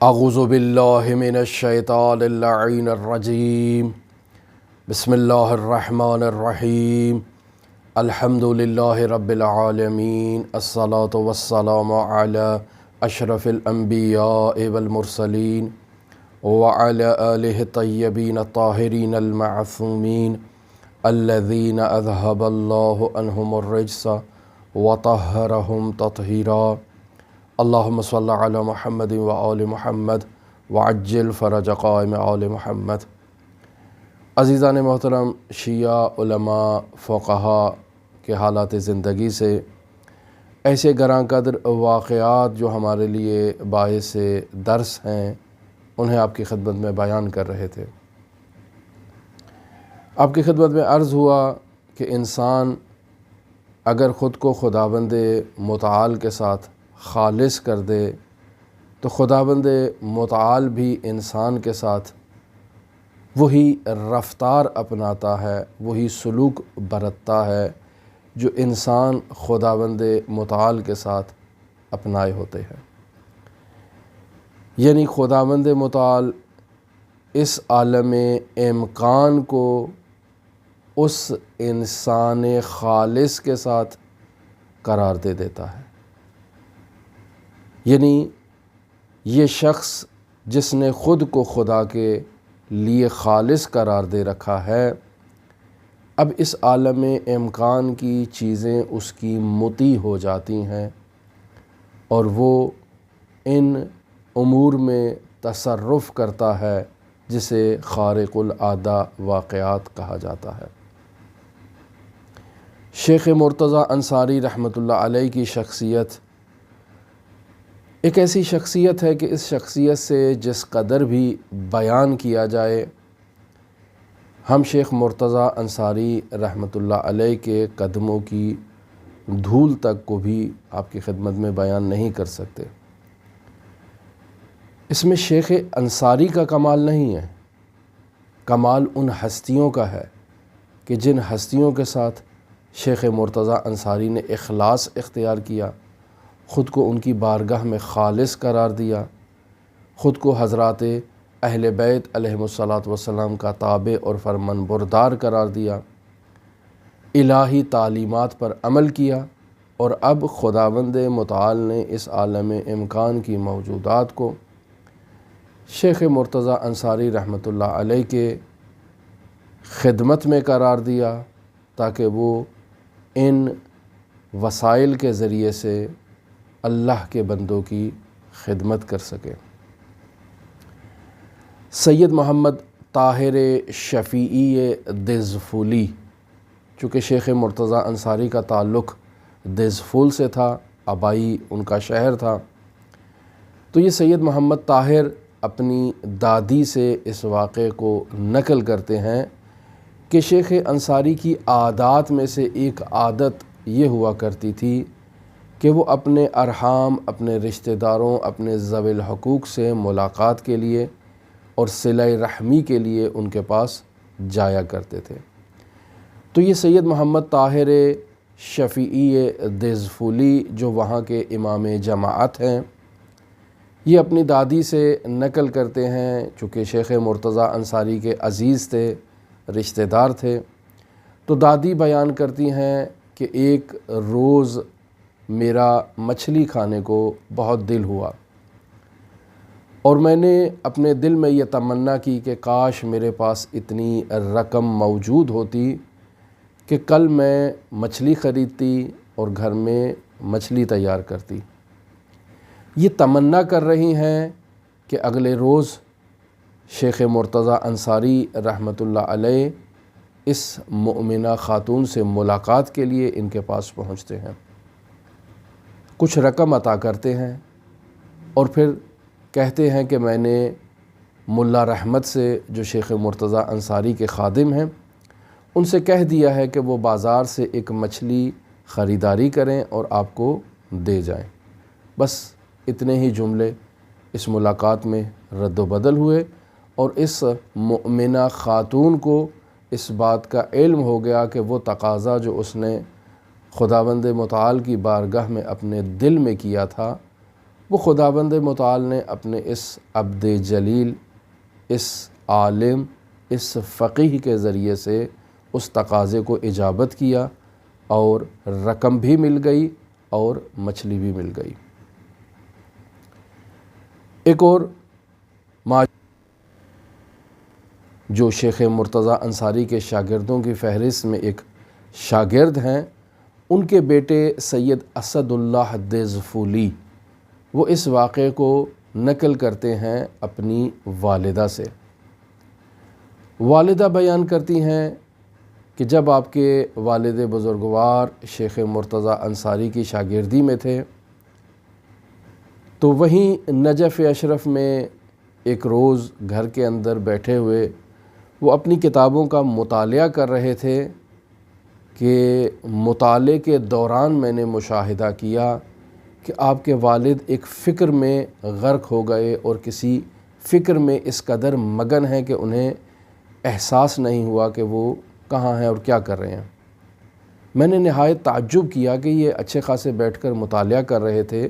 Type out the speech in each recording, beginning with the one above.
اعوذ باللہ من الشیطان اللعین الرجیم بسم اللہ الرحمن الرحیم الحمد للہ رب العالمین الصلاة والسلام علی اشرف الانبیاء والمرسلین وعلی آلہ الطیبین الطاہرین المعصومین الذین اذہب اللہ عنہم الرجس وطہرہم تطہیرا اللہم صلی علی محمد وآل محمد وعجل فرج قائم آل محمد۔ عزیزان محترم، شیعہ علماء فقہا کے حالات زندگی سے ایسے گراں قدر واقعات جو ہمارے لیے باعث درس ہیں انہیں آپ کی خدمت میں بیان کر رہے تھے۔ آپ کی خدمت میں عرض ہوا کہ انسان اگر خود کو خداوند متعال کے ساتھ خالص کر دے تو خداوند متعال بھی انسان کے ساتھ وہی رفتار اپناتا ہے، وہی سلوک برتتا ہے جو انسان خداوند متعال کے ساتھ اپنائے ہوتے ہیں۔ یعنی خداوند متعال اس عالم امکان کو اس انسان خالص کے ساتھ قرار دے دیتا ہے۔ یعنی یہ شخص جس نے خود کو خدا کے لیے خالص قرار دے رکھا ہے، اب اس عالم امکان کی چیزیں اس کی مطیع ہو جاتی ہیں اور وہ ان امور میں تصرف کرتا ہے جسے خارق العادہ واقعات کہا جاتا ہے۔ شیخ مرتضیٰ انصاری رحمۃ اللہ علیہ کی شخصیت ایک ایسی شخصیت ہے کہ اس شخصیت سے جس قدر بھی بیان کیا جائے ہم شیخ مرتضیٰ انصاری رحمۃ اللہ علیہ کے قدموں کی دھول تک کو بھی آپ کی خدمت میں بیان نہیں کر سکتے۔ اس میں شیخ انصاری کا کمال نہیں ہے، کمال ان ہستیوں کا ہے کہ جن ہستیوں کے ساتھ شیخ مرتضیٰ انصاری نے اخلاص اختیار کیا، خود کو ان کی بارگاہ میں خالص قرار دیا، خود کو حضرات اہل بیت علیہم الصلاۃ کا تابع اور فرمان بردار قرار دیا، الہی تعلیمات پر عمل کیا، اور اب خداوند متعال نے اس عالم امکان کی موجودات کو شیخ مرتضیٰ انصاری رحمۃ اللہ علیہ کے خدمت میں قرار دیا تاکہ وہ ان وسائل کے ذریعے سے اللہ کے بندوں کی خدمت کر سکے۔ سید محمد طاہر شفیعی دزفولی، چونکہ شیخ مرتضیٰ انصاری کا تعلق دزفول سے تھا، آبائی ان کا شہر تھا، تو یہ سید محمد طاہر اپنی دادی سے اس واقعے کو نقل کرتے ہیں کہ شیخ انصاری کی عادات میں سے ایک عادت یہ ہوا کرتی تھی کہ وہ اپنے ارحام، اپنے رشتہ داروں، اپنے ذوی الحقوق سے ملاقات کے لیے اور صلہ رحمی کے لیے ان کے پاس جایا کرتے تھے۔ تو یہ سید محمد طاہر شفیعی دزفولی جو وہاں کے امام جماعت ہیں، یہ اپنی دادی سے نقل کرتے ہیں، چونکہ شیخ مرتضیٰ انصاری کے عزیز تھے، رشتہ دار تھے، تو دادی بیان کرتی ہیں کہ ایک روز میرا مچھلی کھانے کو بہت دل ہوا اور میں نے اپنے دل میں یہ تمنا کی کہ کاش میرے پاس اتنی رقم موجود ہوتی کہ کل میں مچھلی خریدتی اور گھر میں مچھلی تیار کرتی۔ یہ تمنا کر رہی ہیں کہ اگلے روز شیخ مرتضیٰ انصاری رحمۃ اللہ علیہ اس مؤمنہ خاتون سے ملاقات کے لیے ان کے پاس پہنچتے ہیں، کچھ رقم عطا کرتے ہیں اور پھر کہتے ہیں کہ میں نے ملا رحمت سے جو شیخ مرتضیٰ انصاری کے خادم ہیں ان سے کہہ دیا ہے کہ وہ بازار سے ایک مچھلی خریداری کریں اور آپ کو دے جائیں۔ بس اتنے ہی جملے اس ملاقات میں رد و بدل ہوئے اور اس مؤمنہ خاتون کو اس بات کا علم ہو گیا کہ وہ تقاضا جو اس نے خداوند متعال کی بارگاہ میں اپنے دل میں کیا تھا وہ خداوند متعال نے اپنے اس عبد جلیل، اس عالم، اس فقیہ کے ذریعے سے اس تقاضے کو اجابت کیا اور رقم بھی مل گئی اور مچھلی بھی مل گئی۔ ایک اور جو شیخ مرتضیٰ انصاری کے شاگردوں کی فہرست میں ایک شاگرد ہیں، ان کے بیٹے سید اسد اللہ دزفولی، وہ اس واقعے کو نقل کرتے ہیں اپنی والدہ سے۔ والدہ بیان کرتی ہیں کہ جب آپ کے والد بزرگوار شیخ مرتضیٰ انصاری کی شاگردی میں تھے تو وہیں نجف اشرف میں ایک روز گھر کے اندر بیٹھے ہوئے وہ اپنی کتابوں کا مطالعہ کر رہے تھے کہ مطالعے کے دوران میں نے مشاہدہ کیا کہ آپ کے والد ایک فکر میں غرق ہو گئے اور کسی فکر میں اس قدر مگن ہیں کہ انہیں احساس نہیں ہوا کہ وہ کہاں ہیں اور کیا کر رہے ہیں۔ میں نے نہایت تعجب کیا کہ یہ اچھے خاصے بیٹھ کر مطالعہ کر رہے تھے،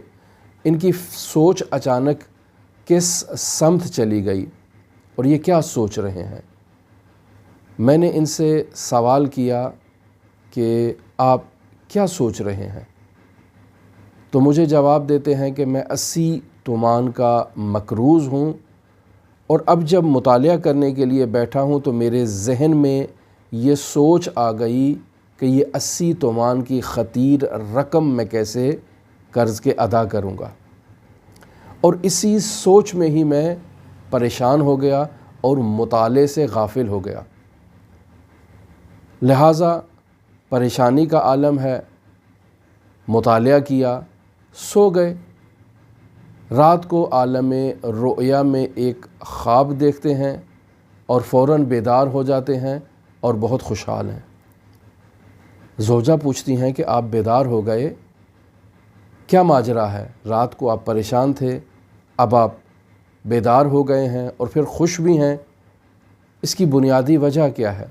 ان کی سوچ اچانک کس سمت چلی گئی اور یہ کیا سوچ رہے ہیں۔ میں نے ان سے سوال کیا کہ آپ کیا سوچ رہے ہیں؟ تو مجھے جواب دیتے ہیں کہ میں 80 تومان کا مقروض ہوں اور اب جب مطالعہ کرنے کے لیے بیٹھا ہوں تو میرے ذہن میں یہ سوچ آ گئی کہ یہ 80 تومان کی خطیر رقم میں کیسے قرض کے ادا کروں گا، اور اسی سوچ میں ہی میں پریشان ہو گیا اور مطالعے سے غافل ہو گیا۔ لہٰذا پریشانی کا عالم ہے، مطالعہ کیا، سو گئے۔ رات کو عالم رؤیا میں ایک خواب دیکھتے ہیں اور فوراً بیدار ہو جاتے ہیں اور بہت خوشحال ہیں۔ زوجہ پوچھتی ہیں کہ آپ بیدار ہو گئے، کیا ماجرا ہے؟ رات کو آپ پریشان تھے، اب آپ بیدار ہو گئے ہیں اور پھر خوش بھی ہیں، اس کی بنیادی وجہ کیا ہے؟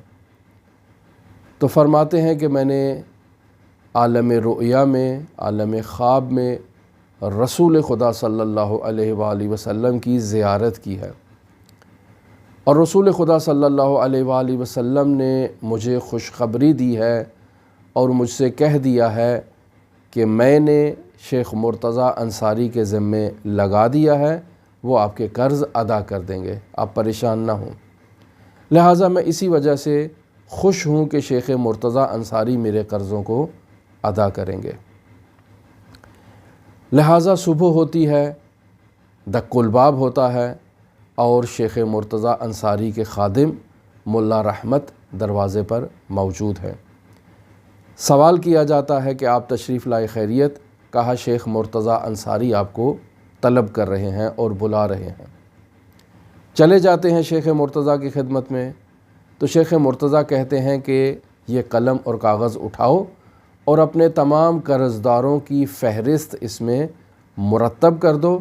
تو فرماتے ہیں کہ میں نے عالم رؤیا میں، عالم خواب میں رسول خدا صلی اللہ علیہ وآلہ وسلم کی زیارت کی ہے، اور رسول خدا صلی اللہ علیہ وآلہ وسلم نے مجھے خوشخبری دی ہے اور مجھ سے کہہ دیا ہے کہ میں نے شیخ مرتضیٰ انصاری کے ذمے لگا دیا ہے، وہ آپ کے قرض ادا کر دیں گے، آپ پریشان نہ ہوں۔ لہٰذا میں اسی وجہ سے خوش ہوں کہ شیخ مرتضیٰ انصاری میرے قرضوں کو ادا کریں گے۔ لہٰذا صبح ہوتی ہے، دق الباب ہوتا ہے اور شیخ مرتضیٰ انصاری کے خادم ملا رحمت دروازے پر موجود ہیں۔ سوال کیا جاتا ہے کہ آپ تشریف لائے خیریت؟ کہا شیخ مرتضیٰ انصاری آپ کو طلب کر رہے ہیں اور بلا رہے ہیں۔ چلے جاتے ہیں شیخ مرتضیٰ کی خدمت میں، تو شیخ مرتضیٰ کہتے ہیں کہ یہ قلم اور کاغذ اٹھاؤ اور اپنے تمام قرض داروں کی فہرست اس میں مرتب کر دو،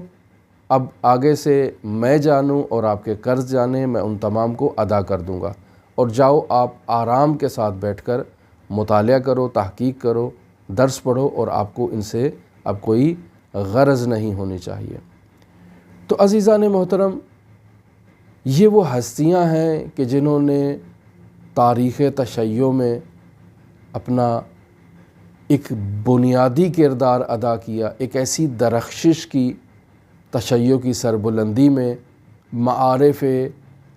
اب آگے سے میں جانوں اور آپ کے قرض جانیں، میں ان تمام کو ادا کر دوں گا، اور جاؤ آپ آرام کے ساتھ بیٹھ کر مطالعہ کرو، تحقیق کرو، درس پڑھو، اور آپ کو ان سے اب کوئی غرض نہیں ہونی چاہیے۔ تو عزیزان محترم، یہ وہ ہستیاں ہیں کہ جنہوں نے تاریخ تشیع میں اپنا ایک بنیادی کردار ادا کیا، ایک ایسی درخشش کی تشیع کی سربلندی میں، معارف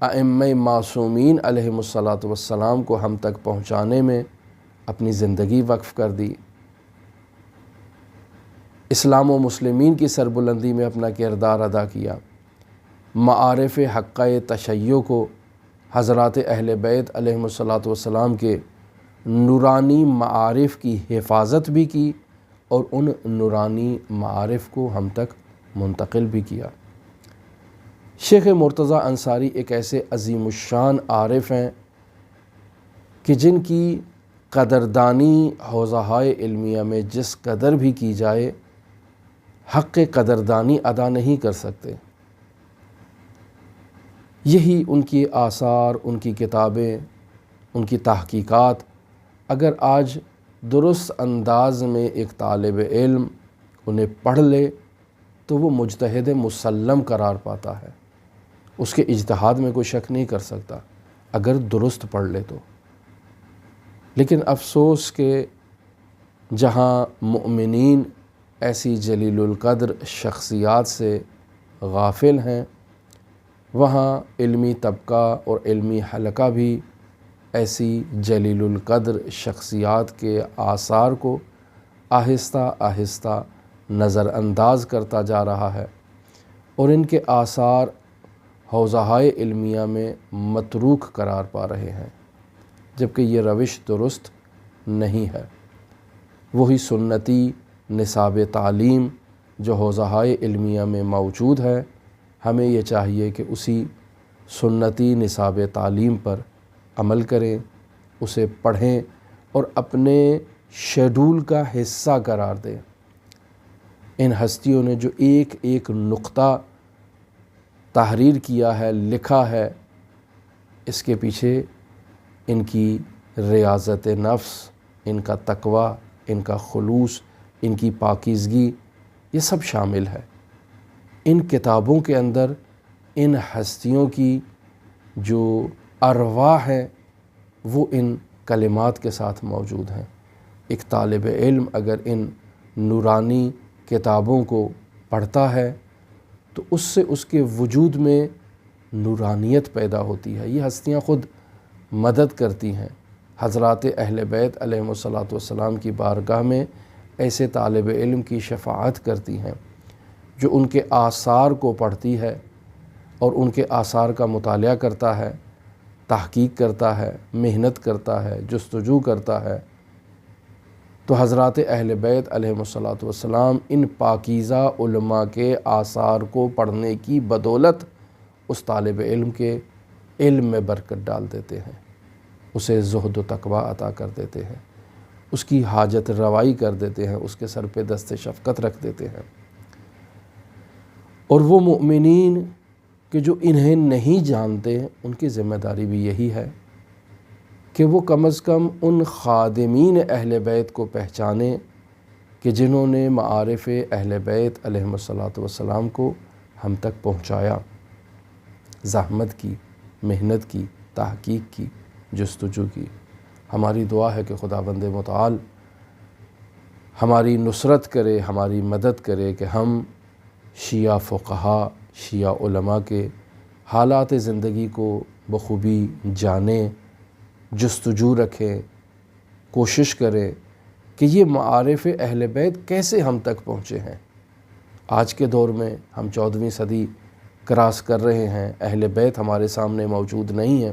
ائمہ معصومین علیہم الصلاۃ والسلام کو ہم تک پہنچانے میں اپنی زندگی وقف کر دی، اسلام و مسلمین کی سربلندی میں اپنا کردار ادا کیا، معارف حقہ تشیع کو، حضرات اہل بیت علیہم الصلاۃ والسلام کے نورانی معارف کی حفاظت بھی کی اور ان نورانی معارف کو ہم تک منتقل بھی کیا۔ شیخ مرتضیٰ انصاری ایک ایسے عظیم الشان عارف ہیں کہ جن کی قدردانی حوزہائے علمیہ میں جس قدر بھی کی جائے، حق قدردانی ادا نہیں کر سکتے۔ یہی ان کی آثار، ان کی کتابیں، ان کی تحقیقات اگر آج درست انداز میں ایک طالب علم انہیں پڑھ لے تو وہ مجتہد مسلم قرار پاتا ہے، اس کے اجتہاد میں کوئی شک نہیں کر سکتا اگر درست پڑھ لے تو۔ لیکن افسوس کہ جہاں مؤمنین ایسی جلیل القدر شخصیات سے غافل ہیں، وہاں علمی طبقہ اور علمی حلقہ بھی ایسی جلیل القدر شخصیات کے آثار کو آہستہ آہستہ نظر انداز کرتا جا رہا ہے، اور ان کے آثار حوزہائے علمیہ میں متروک قرار پا رہے ہیں، جبکہ یہ روش درست نہیں ہے۔ وہی سنتی نصاب تعلیم جو حوزہائے علمیہ میں موجود ہے، ہمیں یہ چاہیے کہ اسی سنتی نصاب تعلیم پر عمل کریں، اسے پڑھیں اور اپنے شیڈول کا حصہ قرار دیں۔ ان ہستیوں نے جو ایک ایک نقطہ تحریر کیا ہے، لکھا ہے، اس کے پیچھے ان کی ریاضت نفس، ان کا تقوی، ان کا خلوص، ان کی پاکیزگی، یہ سب شامل ہے۔ ان کتابوں کے اندر ان ہستیوں کی جو ارواح ہیں وہ ان کلمات کے ساتھ موجود ہیں۔ ایک طالب علم اگر ان نورانی کتابوں کو پڑھتا ہے تو اس سے اس کے وجود میں نورانیت پیدا ہوتی ہے۔ یہ ہستیاں خود مدد کرتی ہیں، حضرات اہل بیت علیہم الصلاۃ کی بارگاہ میں ایسے طالب علم کی شفاعت کرتی ہیں جو ان کے آثار کو پڑھتی ہے اور ان کے آثار کا مطالعہ کرتا ہے، تحقیق کرتا ہے، محنت کرتا ہے، جستجو کرتا ہے۔ تو حضرات اہل بیت علیہم الصلاۃ ان پاکیزہ علماء کے آثار کو پڑھنے کی بدولت اس طالب علم کے علم میں برکت ڈال دیتے ہیں، اسے زہد و تقوی عطا کر دیتے ہیں، اس کی حاجت روائی کر دیتے ہیں، اس کے سر پہ دست شفقت رکھ دیتے ہیں۔ اور وہ مؤمنین کہ جو انہیں نہیں جانتے، ان کی ذمہ داری بھی یہی ہے کہ وہ کم از کم ان خادمین اہل بیت کو پہچانیں کہ جنہوں نے معارف اہل بیت علیہم الصلاۃ کو ہم تک پہنچایا، زحمت کی، محنت کی، تحقیق کی، جستجو کی۔ ہماری دعا ہے کہ خداوند متعال ہماری نصرت کرے، ہماری مدد کرے کہ ہم شیعہ فقہا، شیعہ علماء کے حالات زندگی کو بخوبی جانیں، جستجو رکھیں، کوشش کریں کہ یہ معارف اہل بیت کیسے ہم تک پہنچے ہیں۔ آج کے دور میں ہم 14ویں صدی کراس کر رہے ہیں، اہل بیت ہمارے سامنے موجود نہیں ہیں،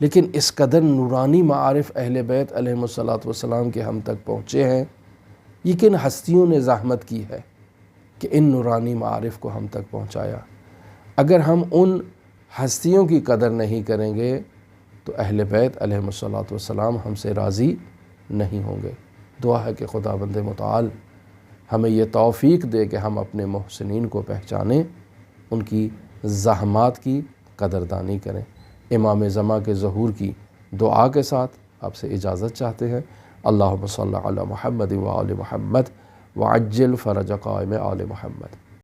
لیکن اس قدر نورانی معارف اہل بیت علیہم الصلاۃ کے ہم تک پہنچے ہیں۔ یہ کن ہستیوں نے زحمت کی ہے کہ ان نورانی معارف کو ہم تک پہنچایا۔ اگر ہم ان ہستیوں کی قدر نہیں کریں گے تو اہل بیت علیہم الصلاۃ ہم سے راضی نہیں ہوں گے۔ دعا ہے کہ خداوند متعال ہمیں یہ توفیق دے کہ ہم اپنے محسنین کو پہچانیں، ان کی زحمات کی قدردانی کریں۔ امام زمان کے ظہور کی دعا کے ساتھ آپ سے اجازت چاہتے ہیں۔ اللہم صلی علی محمد و آل محمد وعجل فرج قائم آل محمد۔